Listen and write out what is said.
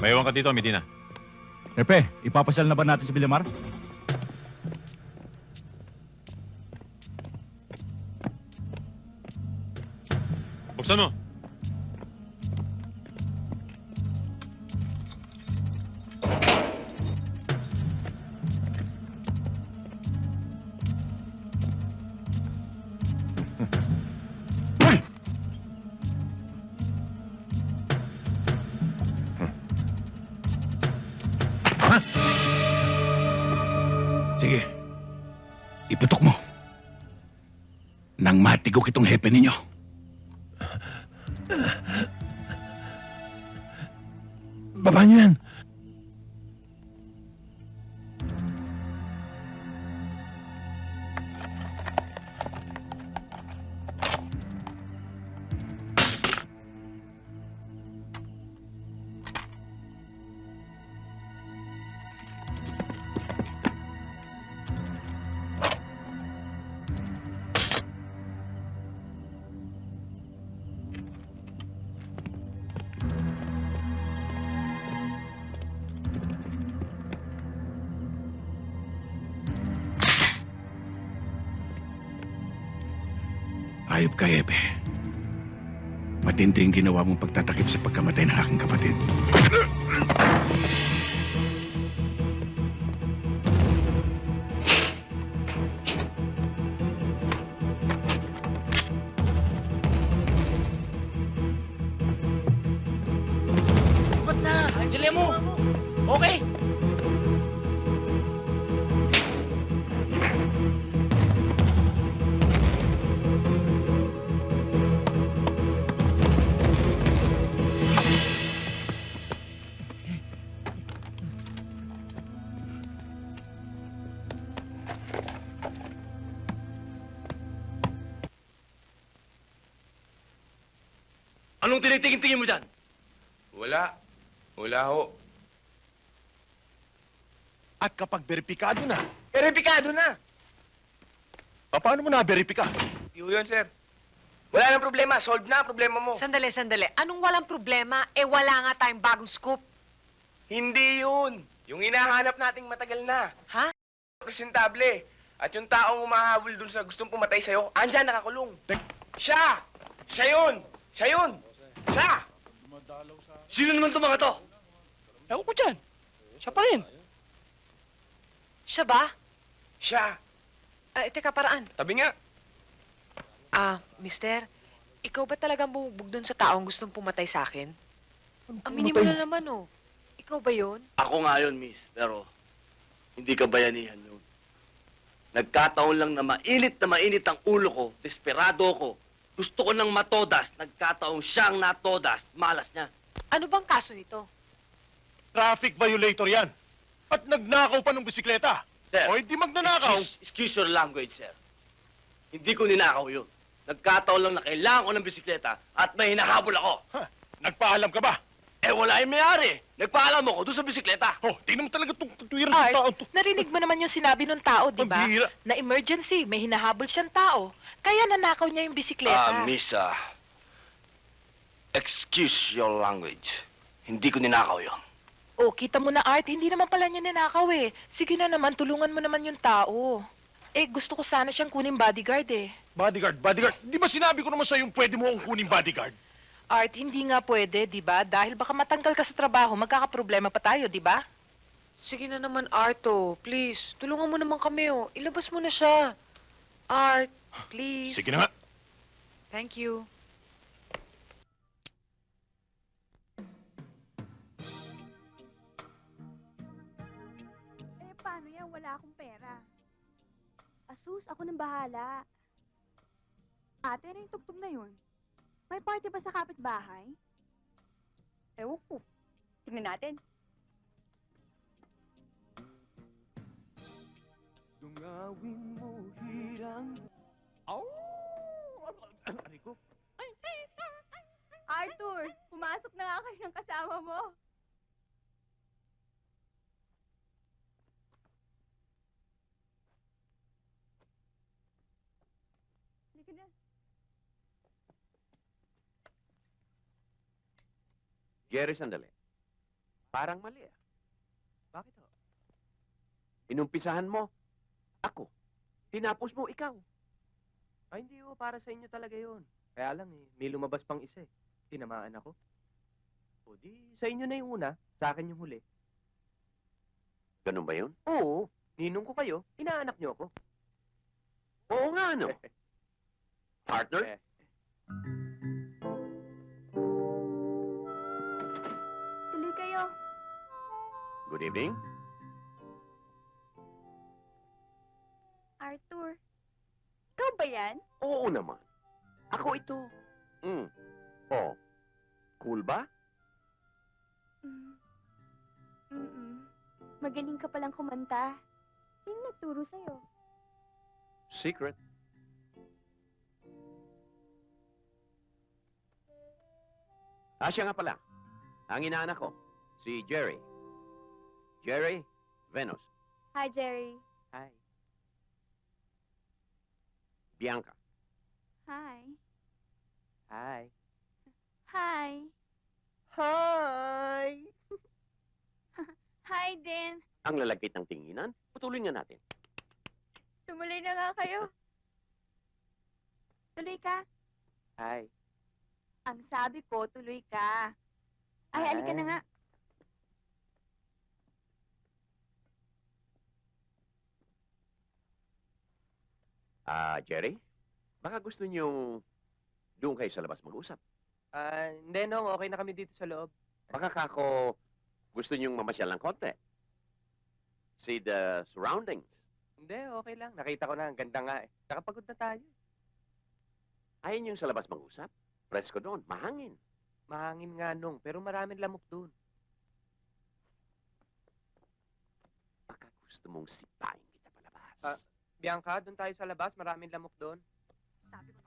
Maiwan ka dito, Medina. Jefe, ipapasyal na ba natin si Villamar? Buksan mo! Sige. Iputok mo. Nang matigok itong hepe ninyo. Baba niyo yan. Ayop ka, Hepe. Matindi ang ginawa mong pagtatakip sa pagkamatay ng aking kapatid. Sapat na! Dali mo! Okay! Anong tinitingin-tingin mo dyan? Wala. Wala ho. At kapag beripikado na, Veripikado na. paano mo na-veripika? Yun, sir. Wala nang problema. Solve na ang problema mo. Sandali, sandali. Anong walang problema? Eh, wala nga tayong bagong scoop. Hindi yun. Yung hinahanap nating matagal na. Ha? Presentable. At yung taong umahabol dun sa gustong pumatay sa'yo, andyan nakakulong. Siya! Siya yun! Siya yun! Siya! Sino naman itong mga to? Ewan ko dyan. Siya pa rin. Siya ba? Siya! Teka, paraan. Tabi nga. Mister, ikaw ba talagang bumugbog dun sa taong gustong pumatay sa akin? Aminin mo na naman, oh. Ikaw ba yun? Ako nga yun, miss. Pero, hindi ka bayanihan yun. Nagkataon lang na mainit ang ulo ko, desperado ko. Gusto ko ng matodas, nagkataong siyang natodas, malas niya. Ano bang kaso nito? Traffic violator yan. At nagnakaw pa ng bisikleta. Sir, O hindi magnanakaw. excuse your language, sir. Hindi ko ninakaw yun. Nagkataon lang na kailangan ko ng bisikleta at may hinahabol ako. Ha? Nagpaalam ka ba? Eh, wala yung mayari. Nagpaalam ako doon sa bisikleta. Oh, tingnan mo talaga itong tuwiran Art, ng tao to. narinig mo naman yung sinabi ng tao, di ba? Pambihira. Na emergency, may hinahabol siyang tao. Kaya nanakaw niya yung bisikleta. Miss, excuse your language. Hindi ko ninakaw yun. Oh, kita mo na, Art, hindi naman pala niya nanakaw eh. Sige na naman, tulungan mo naman yung tao. Eh, gusto ko sana siyang kunin bodyguard eh. Bodyguard. Di ba sinabi ko naman sa'yo yung pwede mo akong kuning bodyguard? Art, hindi nga pwede, di ba? Dahil baka matanggal ka sa trabaho, magkakaproblema pa tayo, di ba? Sige na naman, Arto. Please, tulungan mo naman kami, oh. Ilabas mo na siya. Art, please. Sige na nga. Thank you. Eh, paano yan? Wala akong pera. Asus, ako nang bahala. Ate, ano yung tugtog na yun? May party ba sa kapitbahay? Ewan ko. Tingnan natin. Dungawin mo hirang... Aw! Aray ko. Arthur, pumasok na nga kayo ng kasama mo. Halika na. Jerry, sandali. Parang mali ah. Bakit ho? Inumpisahan mo, ako. Tinapos mo, ikaw. Ay, hindi ho. Para sa inyo talaga yun. Kaya lang eh, may lumabas pang isa eh. Tinamaan ako. O di, sa inyo na yung una, sa akin yung huli. Ganun ba yun? Oo, ninong ko kayo, inaanak niyo ako. Oo nga, no? Partner? Tuloy kayo. Good evening. Arthur. Ikaw ba yan? Oo naman. Ako ito. Oh. Cool ba? Mm. Mm-mm. Magaling ka palang kumanta. Sino nagturo sa'yo? Secret. Siya nga pala. Ang inaanak ko, si Jerry. Jerry Venus. Hi, Jerry. Hi. Bianca. Hi. Hi. Hi. Hi! Hi din. Ang lalagkit ng tinginan, putulin nga natin. Tumuloy na nga kayo. Tuloy ka. Hi. Ang sabi ko, tuloy ka. Ay, halika na nga. Jerry? Baka gusto niyong doon kayo sa labas mag-usap. Hindi nong, okay na kami dito sa loob. Baka kako gusto niyong mamasyal ng konti. See the surroundings. Hindi, okay lang. Nakita ko na, ang ganda nga eh. Nakapagod na tayo. Ayaw niyong sa labas mag-usap? Presko doon, mahangin. Mahangin nga nung, pero maraming lamok doon. Baka gusto mong sipain kita palabas. Bianca, doon tayo sa labas, maraming lamok doon. Sabi ko